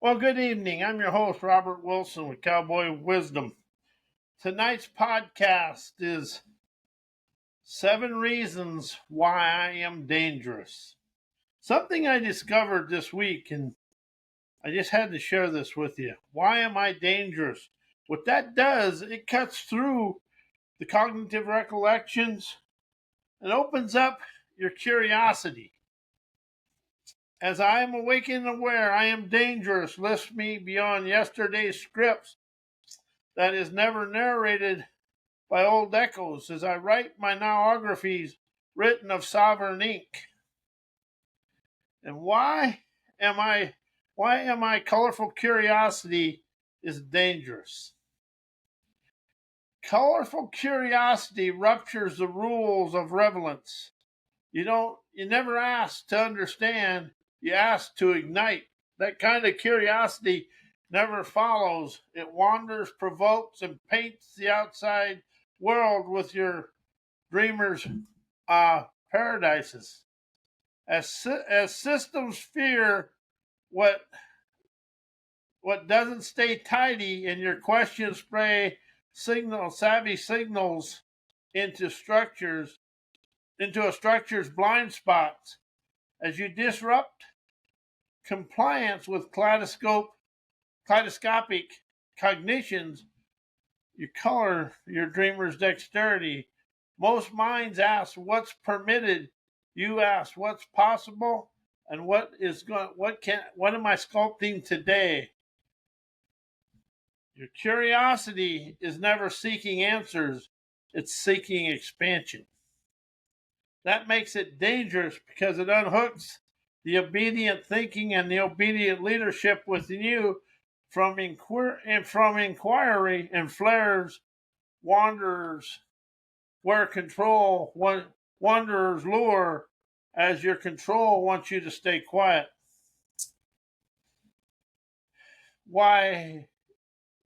Well, good evening. I'm your host, Robert Wilson with Cowboy Wisdom. Tonight's podcast is 7 Reasons Why I Am Dangerous. Something I discovered this week, and I just had to share this with you. Why am I dangerous? What that does, it cuts through the cognitive recollections and opens up your curiosity. As I am awake and aware, I am dangerous. Lifts me beyond yesterday's scripts that is never narrated by old echoes as I write my nowographies written of sovereign ink. And why am I colorful curiosity is dangerous? Colorful curiosity ruptures the rules of relevance. You never ask to understand, you ask to ignite. That kind of curiosity never follows. It wanders, provokes, and paints the outside world with your dreamers' paradises. As systems fear what doesn't stay tidy, and your questions spray savvy signals into a structure's blind spots. As you disrupt compliance with kaleidoscopic cognitions, you color your dreamer's dexterity. Most minds ask what's permitted. You ask what's possible, and what am I sculpting today? Your curiosity is never seeking answers, it's seeking expansion. That makes it dangerous because it unhooks the obedient thinking and the obedient leadership within you from inquiry and flares wanderers where wanderers lure as your control wants you to stay quiet. Why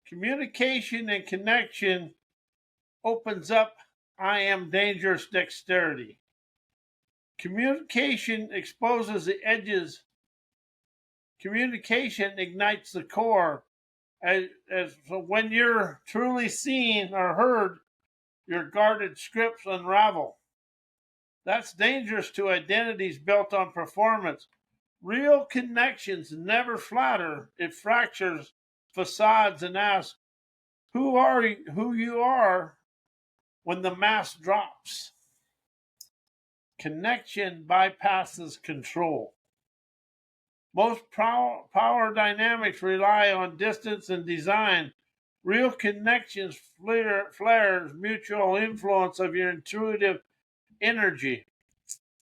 communication and connection opens up I am dangerous dexterity. Communication exposes the edges. Communication ignites the core. So when you're truly seen or heard, your guarded scripts unravel. That's dangerous to identities built on performance. Real connections never flatter. It fractures facades and asks, who you are when the mask drops. Connection bypasses control. Most power dynamics rely on distance and design. Real connections flares mutual influence of your intuitive energy.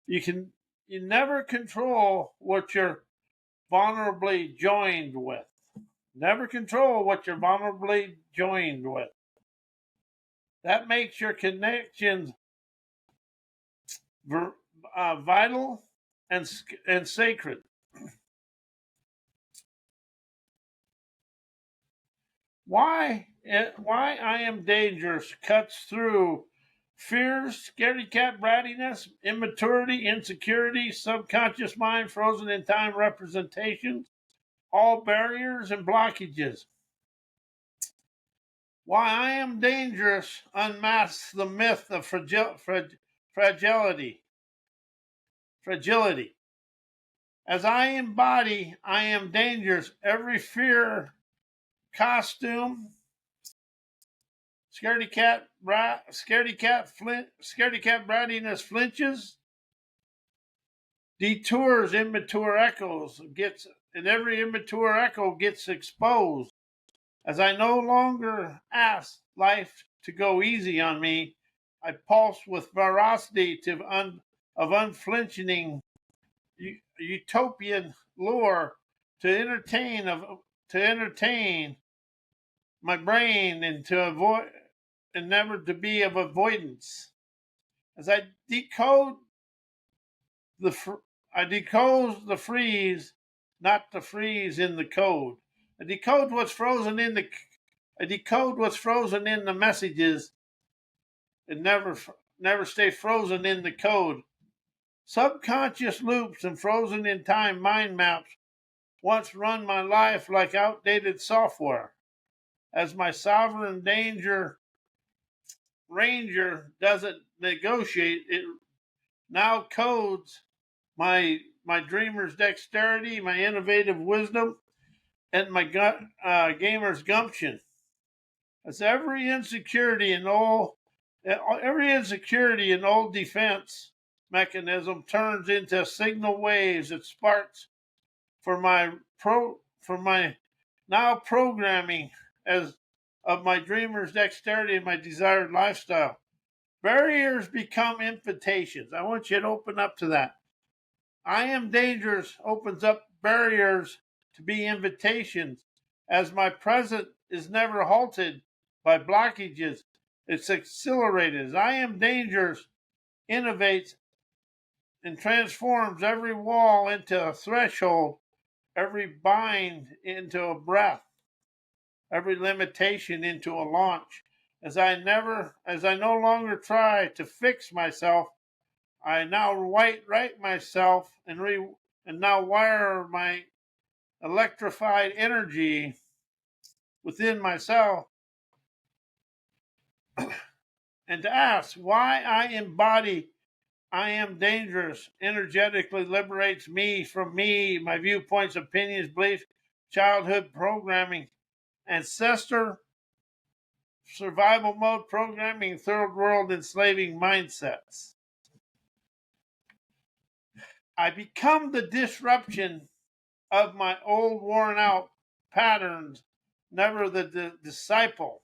You never control what you're vulnerably joined with. Never control what you're vulnerably joined with. That makes your connections vital and sacred. Why I am dangerous cuts through fears, scaredy-cat brattiness, immaturity, insecurity, subconscious mind, frozen in time representations, all barriers and blockages. Why I am dangerous unmasks the myth of fragility. As I embody, I am dangerous. Every fear costume, scaredy-cat brattiness flinches, detours immature echoes, and every immature echo gets exposed. As I no longer ask life to go easy on me, I pulse with ferocity of unflinching utopian lure to entertain my brain and to avoid and never to be of avoidance. As I decode the freeze, not the freeze in the code. I decode what's frozen in the messages, and never stay frozen in the code. Subconscious loops and frozen in time mind maps once run my life like outdated software. As my sovereign danger ranger doesn't negotiate, it now codes my dreamer's dexterity, my innovative wisdom, and my gamer's gumption. As every insecurity and old defense mechanism turns into signal waves that sparks for my now programming as of my dreamer's dexterity and my desired lifestyle. Barriers become invitations. I want you to open up to that. I am dangerous opens up barriers to be invitations, as my present is never halted by blockages. It's accelerated. As I am dangerous innovates and transforms every wall into a threshold, every bind into a breath, every limitation into a launch. As I no longer try to fix myself, I now right myself and now wire my electrified energy within myself, and to ask why I embody I am dangerous energetically liberates me, my viewpoints, opinions, beliefs, childhood programming, ancestor survival mode programming, third world enslaving mindsets. I become the disruption of my old worn out patterns, never the disciple.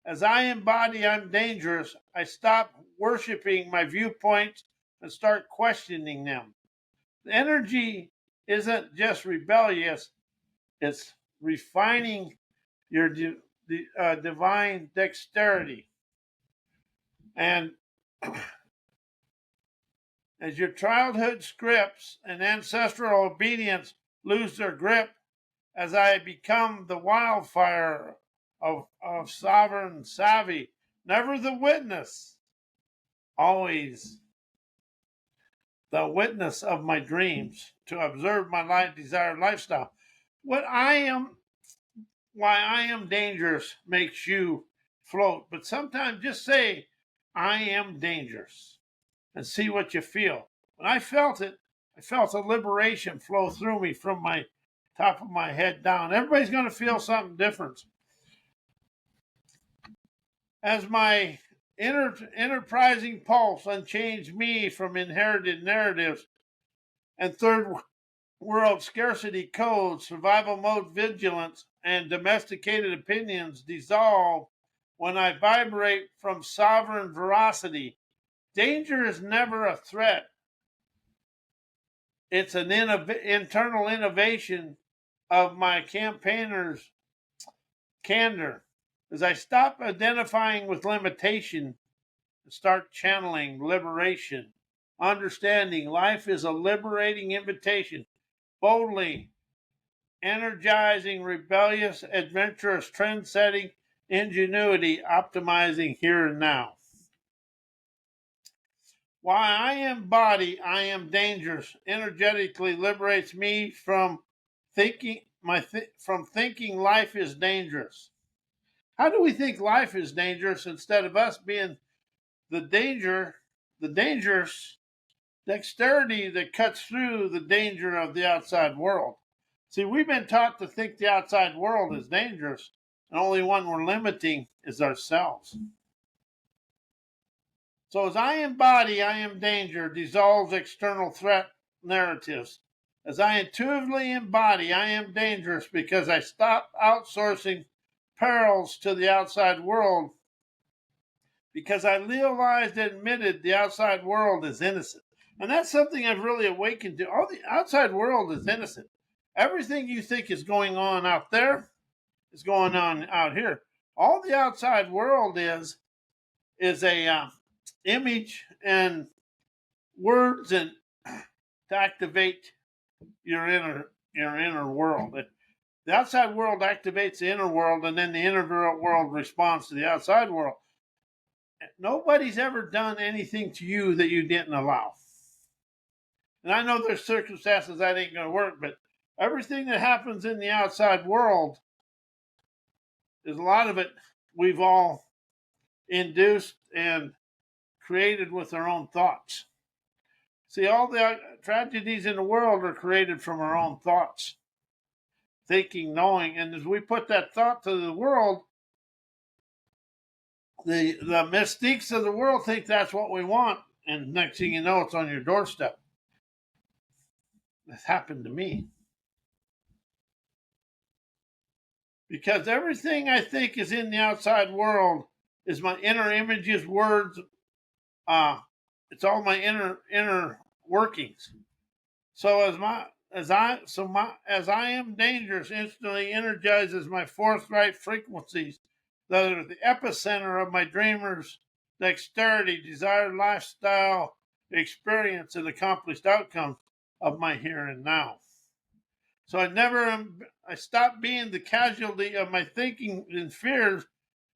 As I embody I'm dangerous, I stop worshiping my viewpoints and start questioning them. The energy isn't just rebellious, it's refining your divine dexterity. And as your childhood scripts and ancestral obedience lose their grip, as I become the wildfire of sovereign savvy, never the witness, always the witness of my dreams, to observe my desired lifestyle. Why I am dangerous makes you float, but sometimes just say, I am dangerous, and see what you feel. When I felt it, I felt a liberation flow through me from my top of my head down. Everybody's going to feel something different. As my enterprising pulse unchanged me from inherited narratives and third world scarcity codes, survival mode vigilance, and domesticated opinions dissolve when I vibrate from sovereign veracity. Danger is never a threat. It's an internal innovation of my campaigner's candor. As I stop identifying with limitation and start channeling liberation, understanding life is a liberating invitation, boldly energizing, rebellious, adventurous, trend-setting, ingenuity, optimizing here and now. Why I embody I am dangerous energetically liberates me from thinking life is dangerous. How do we think life is dangerous instead of us being the dangerous dexterity that cuts through the danger of the outside world? See, we've been taught to think the outside world is dangerous, and only one we're limiting is ourselves. So as I embody I am danger dissolves external threat narratives. As I intuitively embody I am dangerous because I stop outsourcing perils to the outside world, because I realized and admitted the outside world is innocent. And that's something I've really awakened to. All the outside world is innocent. Everything you think is going on out there is going on out here. All the outside world is a image and words and to activate your inner world. The outside world activates the inner world, and then the inner world responds to the outside world. Nobody's ever done anything to you that you didn't allow. And I know there's circumstances that ain't going to work, but Everything that happens in the outside world is a lot of it we've all induced and created with our own thoughts. See, all the tragedies in the world are created from our own thoughts, thinking, knowing, and as we put that thought to the world, the mystiques of the world think that's what we want, and next thing you know, it's on your doorstep. That's happened to me. Because everything I think is in the outside world is my inner images, words. It's all my inner workings. So as I am dangerous instantly energizes my forthright frequencies that are the epicenter of my dreamers' dexterity, desired lifestyle, experience, and accomplished outcomes of my here and now. So I stopped being the casualty of my thinking and fears,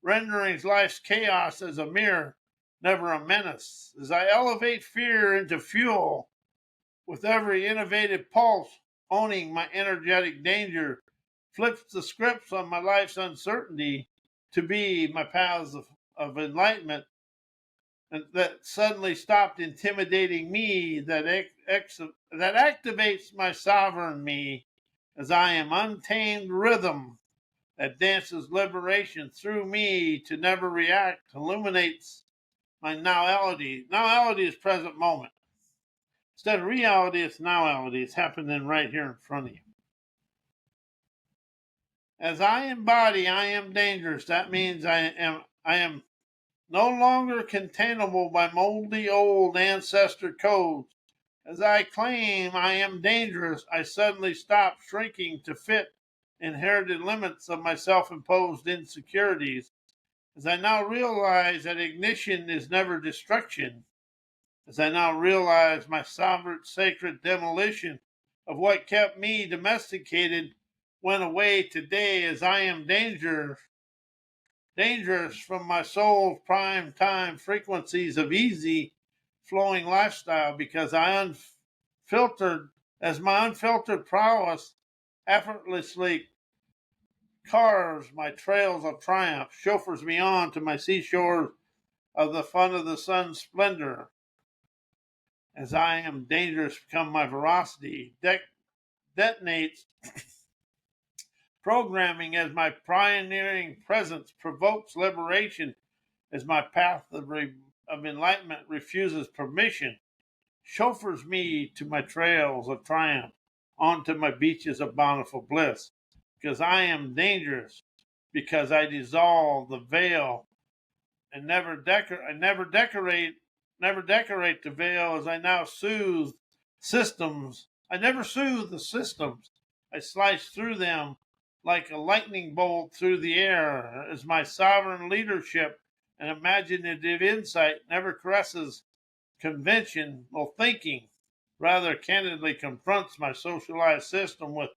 rendering life's chaos as a mirror, never a menace. As I elevate fear into fuel with every innovative pulse, owning my energetic danger, flips the scripts on my life's uncertainty to be my paths of enlightenment, and that suddenly stopped intimidating me, that activates my sovereign me, as I am untamed rhythm that dances liberation through me to never react, illuminates my nowality. Nowality is present moment. Instead of reality, it's nowality. It's happening right here in front of you. As I embody, I am dangerous. That means I am no longer containable by moldy old ancestor codes. As I claim I am dangerous, I suddenly stop shrinking to fit inherited limits of my self-imposed insecurities. As I now realize that ignition is never destruction, as I now realize my sovereign sacred demolition of what kept me domesticated went away today, as I am dangerous from my soul's prime time frequencies of easy flowing lifestyle, because my unfiltered prowess effortlessly carves my trails of triumph, chauffeurs me on to my seashores of the fun of the sun's splendor. As I am dangerous become my veracity, detonates programming as my pioneering presence provokes liberation, as my path of enlightenment refuses permission, chauffeurs me to my trails of triumph, onto my beaches of bountiful bliss, because I am dangerous, because I dissolve the veil and never decorate the veil, as I now soothe systems. I never soothe the systems. I slice through them like a lightning bolt through the air, as my sovereign leadership and imaginative insight never caresses conventional thinking, rather candidly confronts my socialized system with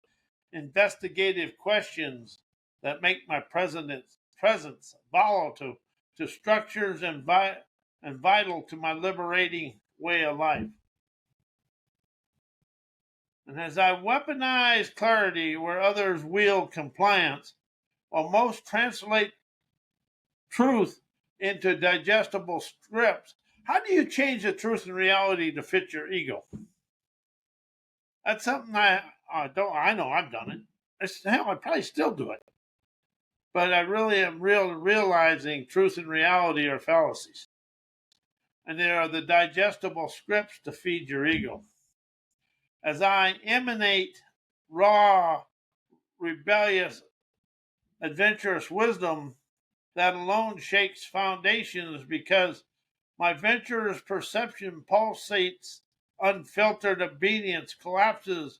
investigative questions that make my presence volatile to structures and vital to my liberating way of life. And as I weaponize clarity where others wield compliance, while most translate truth into digestible scripts, how do you change the truth and reality to fit your ego? That's something I know I've done it. Hell, I probably still do it. But I really am realizing truth and reality are fallacies. And they are the digestible scripts to feed your ego. As I emanate raw, rebellious, adventurous wisdom that alone shakes foundations, because my venturous perception pulsates, unfiltered obedience collapses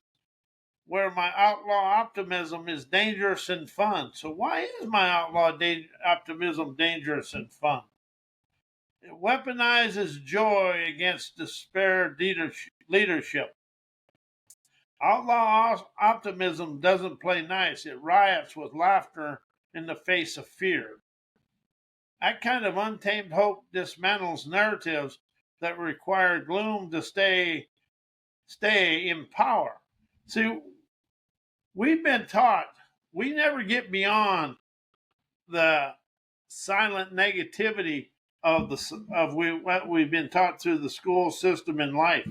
where my outlaw optimism is dangerous and fun. So why is my optimism dangerous and fun? It weaponizes joy against despair leadership. Outlaw optimism doesn't play nice. It riots with laughter in the face of fear. That kind of untamed hope dismantles narratives that require gloom to stay in power. See, We've been taught we never get beyond the silent negativity of what we've been taught through the school system in life.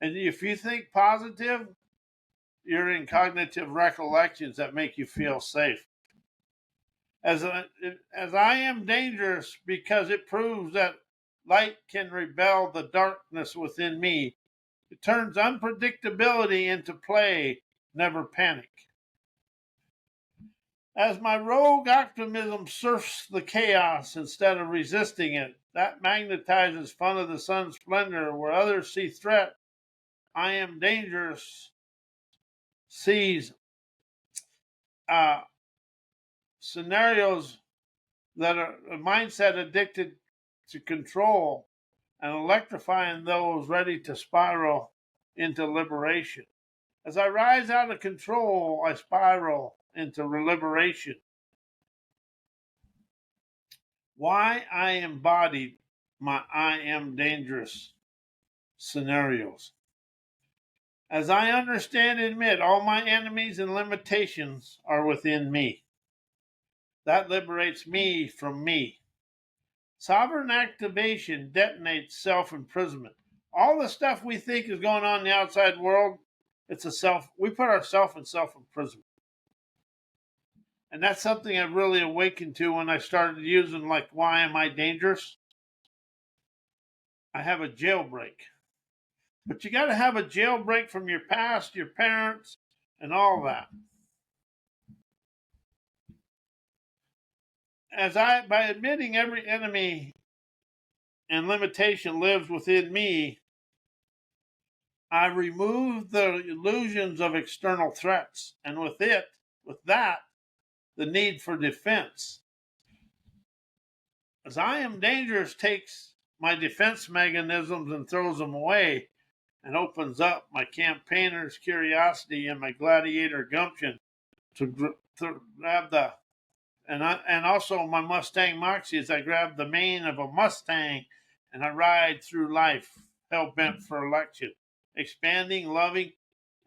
And if you think positive, you're in cognitive recollections that make you feel safe. As I am dangerous because it proves that light can rebel the darkness within me. It turns unpredictability into play, never panic. As my rogue optimism surfs the chaos instead of resisting it, that magnetizes fun of the sun's splendor where others see threat. I am dangerous, sees scenarios that are a mindset addicted to control and electrifying those ready to spiral into liberation. As I rise out of control, I spiral into liberation. Why I embodied my I am dangerous scenarios. As I understand and admit, all my enemies and limitations are within me. That liberates me from me. Sovereign activation detonates self-imprisonment. All the stuff we think is going on in the outside world, we put ourselves in self-imprisonment. And that's something I really awakened to when I started using, like, why am I dangerous? I have a jailbreak. But you got to have a jailbreak from your past, your parents, and all that. By admitting every enemy and limitation lives within me, I remove the illusions of external threats, and with that, the need for defense. As I am dangerous takes my defense mechanisms and throws them away, and opens up my campaigner's curiosity and my gladiator gumption to grab the and also my Mustang Moxie as I grab the mane of a Mustang and I ride through life hell bent for election, expanding, loving,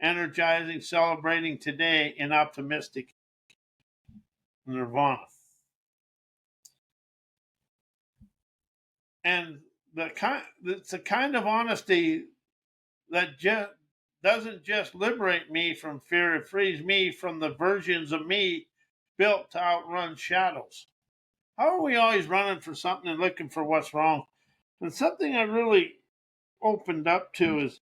energizing, celebrating today in optimistic nirvana. And it's a kind of honesty that doesn't just liberate me from fear, it frees me from the versions of me built to outrun shadows. How are we always running for something and looking for what's wrong? And something I really opened up to is,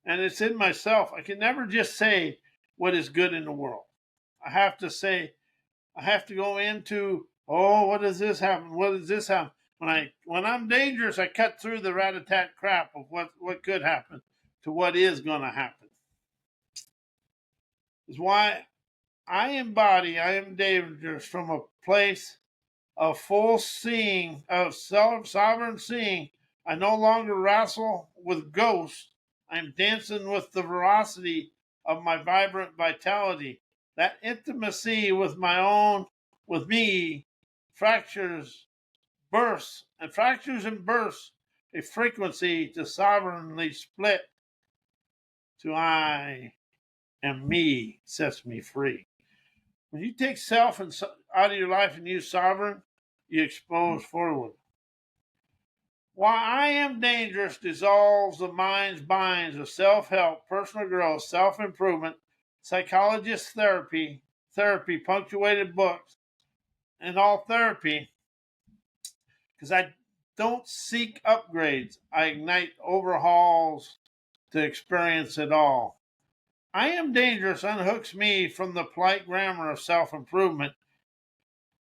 and it's in myself, I can never just say what is good in the world. I have to go into, oh, what does this happen? What does this happen? When I'm dangerous, I cut through the rat-a-tat crap of what could happen to what is going to happen. Is why I am dangerous from a place of full seeing, of sovereign seeing. I no longer wrestle with ghosts. I'm dancing with the veracity of my vibrant vitality. That intimacy with me, fractures and bursts, a frequency to sovereignly split to I am me sets me free. When you take self out of your life and use sovereign, you expose forward. Why I am dangerous dissolves the mind's binds of self-help, personal growth, self-improvement, psychologist therapy punctuated books, and all therapy, because I don't seek upgrades. I ignite overhauls to experience it all. I am dangerous unhooks me from the polite grammar of self-improvement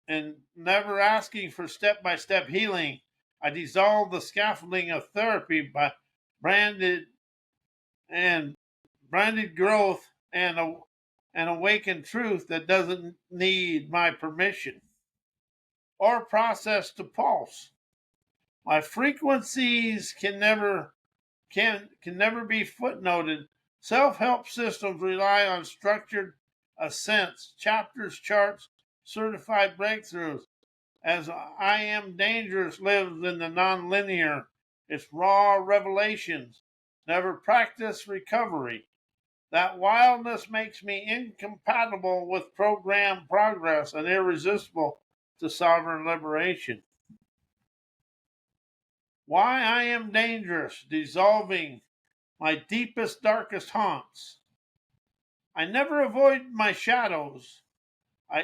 and never asking for step-by-step healing. I dissolve the scaffolding of therapy by branded growth and awakened truth that doesn't need my permission or process to pulse. My frequencies can never be footnoted. Self-help systems rely on structured ascents, chapters, charts, certified breakthroughs. As I am dangerous lives in the nonlinear, its raw revelations, never practice recovery. That wildness makes me incompatible with programmed progress and irresistible to sovereign liberation. Why I am dangerous, dissolving my deepest, darkest haunts. I never avoid my shadows. I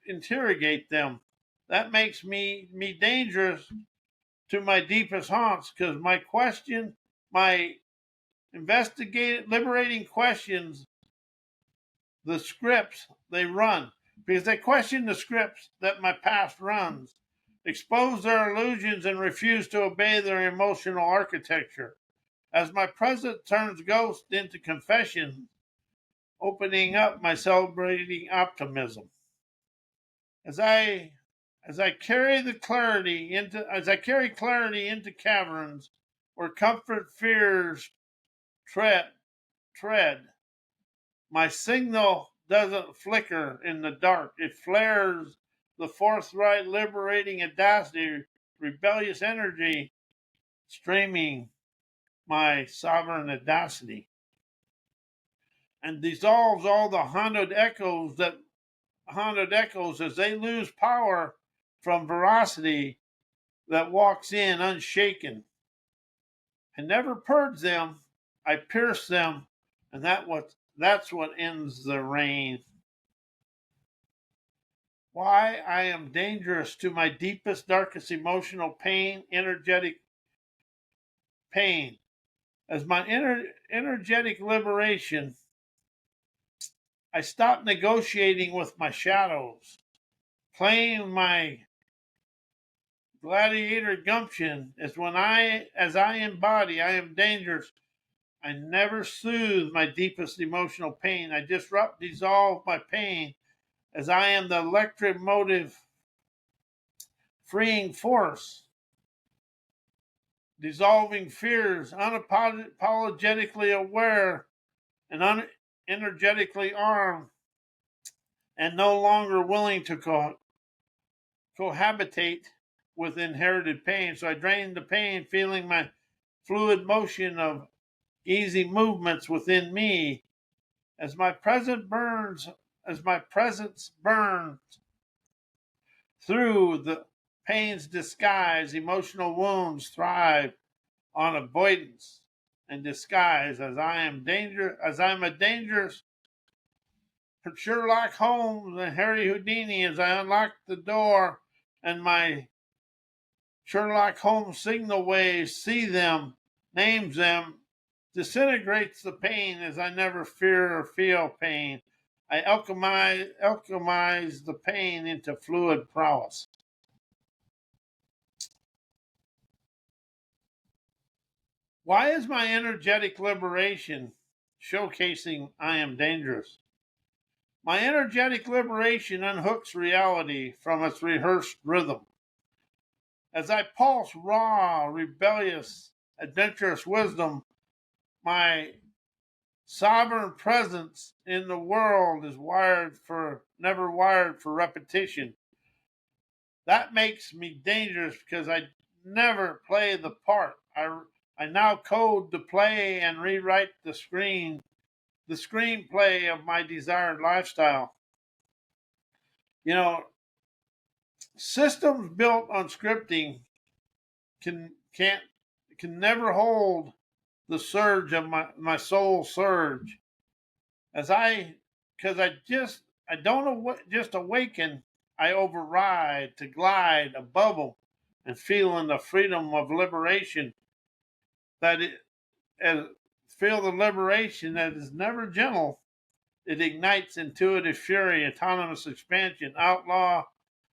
interrogate them. That makes me dangerous to my deepest haunts because my investigative, liberating questions, the scripts they run, because they question the scripts that my past runs, expose their illusions, and refuse to obey their emotional architecture. As my present turns ghost into confession, opening up my celebrating optimism. As I carry clarity into caverns where comfort fears tread, my signal doesn't flicker in the dark. It flares the forthright, liberating audacity, rebellious energy, streaming my sovereign audacity, and dissolves all the haunted echoes as they lose power from veracity that walks in unshaken. I never purge them, I pierce them, and that's what ends the reign. Why I am dangerous to my deepest, darkest emotional pain, energetic pain. As my energetic liberation, I stop negotiating with my shadows, playing my gladiator gumption is as I embody, I am dangerous. I never soothe my deepest emotional pain. I dissolve my pain as I am the electric motive freeing force, dissolving fears, unapologetically aware and energetically armed, and no longer willing to cohabitate with inherited pain. So I drain the pain, feeling my fluid motion of easy movements within me as my presence burns through the pain's disguise. Emotional wounds thrive on avoidance and disguise as I'm a dangerous Sherlock Holmes and Harry Houdini as I unlock the door and my Sherlock Holmes signal waves see them, names them, disintegrates the pain as I never fear or feel pain. I alchemize the pain into fluid prowess. Why is my energetic liberation showcasing I am dangerous? My energetic liberation unhooks reality from its rehearsed rhythm. As I pulse raw, rebellious, adventurous wisdom, my sovereign presence in the world is never wired for repetition. That makes me dangerous because I never play the part. I now code the play and rewrite the screenplay of my desired lifestyle. You know, systems built on scripting can't can never hold the surge of my soul surge as I don't just awaken. I override to glide above them and feel in the freedom of liberation that it as feel the liberation that is never gentle. It ignites intuitive fury, autonomous expansion, outlaw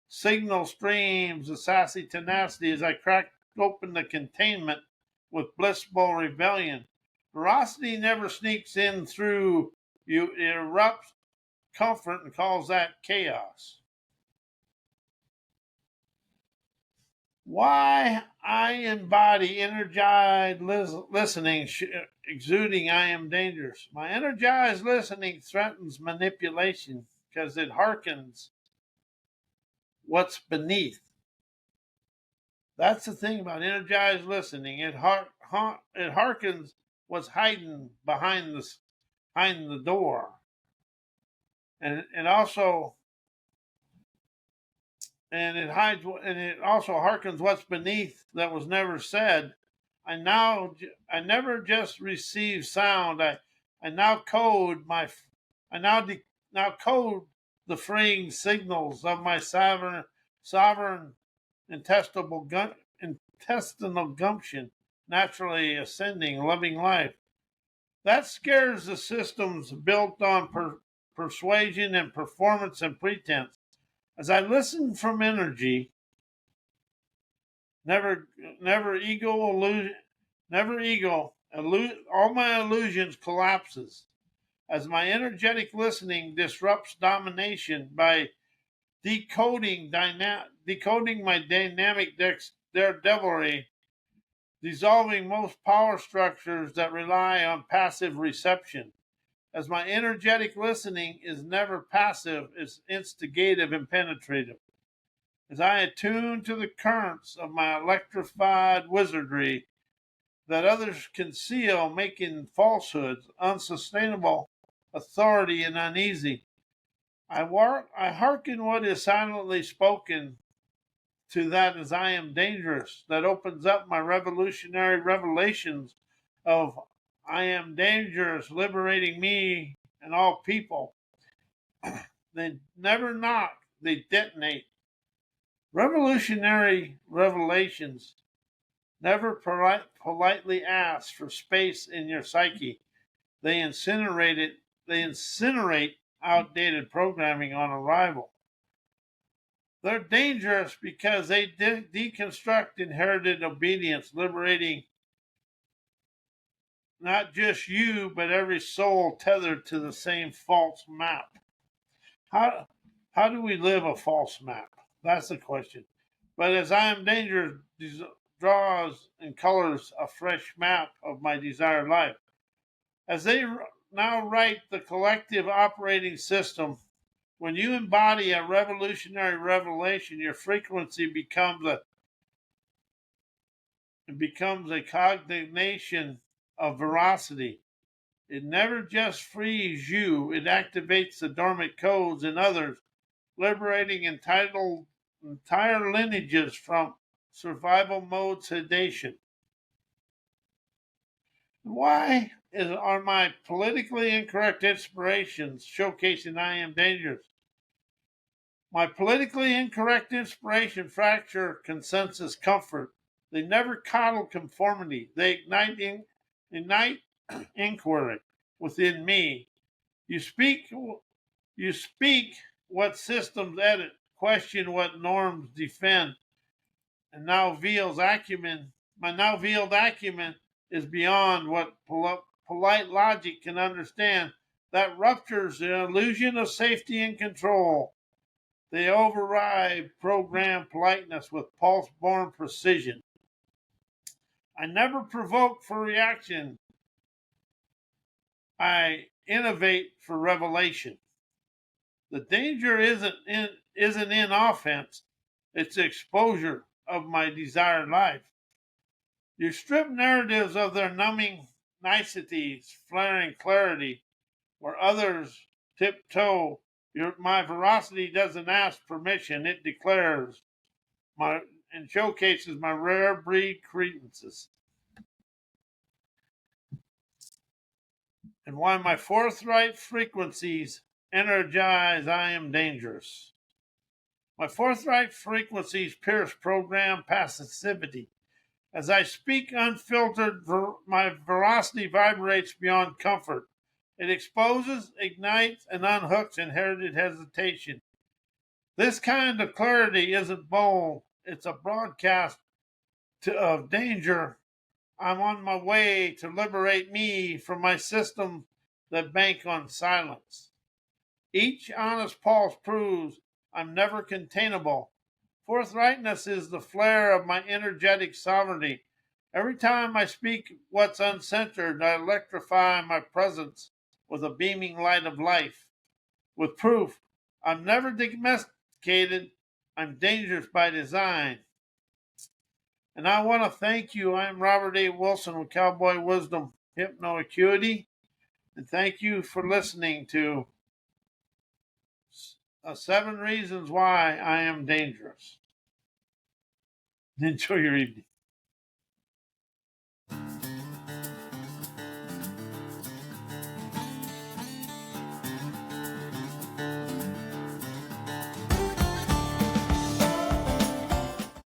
signal streams, a sassy tenacity as I crack open the containment with blissful rebellion. Veracity never sneaks in through you, it erupts comfort and calls that chaos. Why I embody energized listening, exuding I am dangerous. My energized listening threatens manipulation because it hearkens what's beneath. That's the thing about energized listening. It hearkens what's hiding behind behind the door. And it also harkens what's beneath that was never said. I never just receive sound. I now code my I now de, now code the freeing signals of my sovereign intestinal gumption, naturally ascending, loving life. That scares the systems built on persuasion and performance and pretense. As I listen from energy, never, never ego, illusion, never ego, all my illusions collapses. As my energetic listening disrupts domination by decoding my dynamic daredevilry, dissolving most power structures that rely on passive reception. As my energetic listening is never passive, it's instigative and penetrative. As I attune to the currents of my electrified wizardry that others conceal, making falsehoods unsustainable, authority and uneasy. I hearken what is silently spoken to that as I am dangerous, that opens up my revolutionary revelations of I am dangerous, liberating me and all people. They never knock, they detonate. Revolutionary revelations never politely ask for space in your psyche. They incinerate outdated programming on arrival. They're dangerous because they deconstruct inherited obedience, liberating not just you, but every soul tethered to the same false map. How do we live a false map? That's the question. But as I am dangerous, draws and colors a fresh map of my desired life. As they now write the collective operating system, when you embody a revolutionary revelation, your frequency becomes a cognation of veracity. It never just frees you, it activates the dormant codes in others, liberating entire lineages from survival mode sedation. Why are my politically incorrect inspirations showcasing I am dangerous? My politically incorrect inspiration fracture consensus comfort. They never coddle conformity. They ignite inquiry within me. You speak what systems edit, question what norms defend, and now veiled acumen. My now veiled acumen is beyond what polite logic can understand. That ruptures the illusion of safety and control. They override programmed politeness with pulse-born precision. I never provoke for reaction. I innovate for revelation. The danger isn't in offense, it's exposure of my desired life. You strip narratives of their numbing niceties, flaring clarity, where others tiptoe. My veracity doesn't ask permission, it declares and showcases my rare breed credences. And why my forthright frequencies energize I am dangerous. My forthright frequencies pierce program passivity. As I speak unfiltered, my veracity vibrates beyond comfort. It exposes, ignites, and unhooks inherited hesitation. This kind of clarity isn't bold, it's a broadcast of danger. I'm on my way to liberate me from my system that bank on silence. Each honest pulse proves I'm never containable. Forthrightness is the flare of my energetic sovereignty. Every time I speak what's uncensored, I electrify my presence with a beaming light of life. With proof, I'm never domesticated, I'm dangerous by design. And I want to thank you. I'm Robert A. Wilson with Cowboy Wisdom Hypno Acuity. And thank you for listening to 7 Reasons Why I Am Dangerous. Enjoy your evening.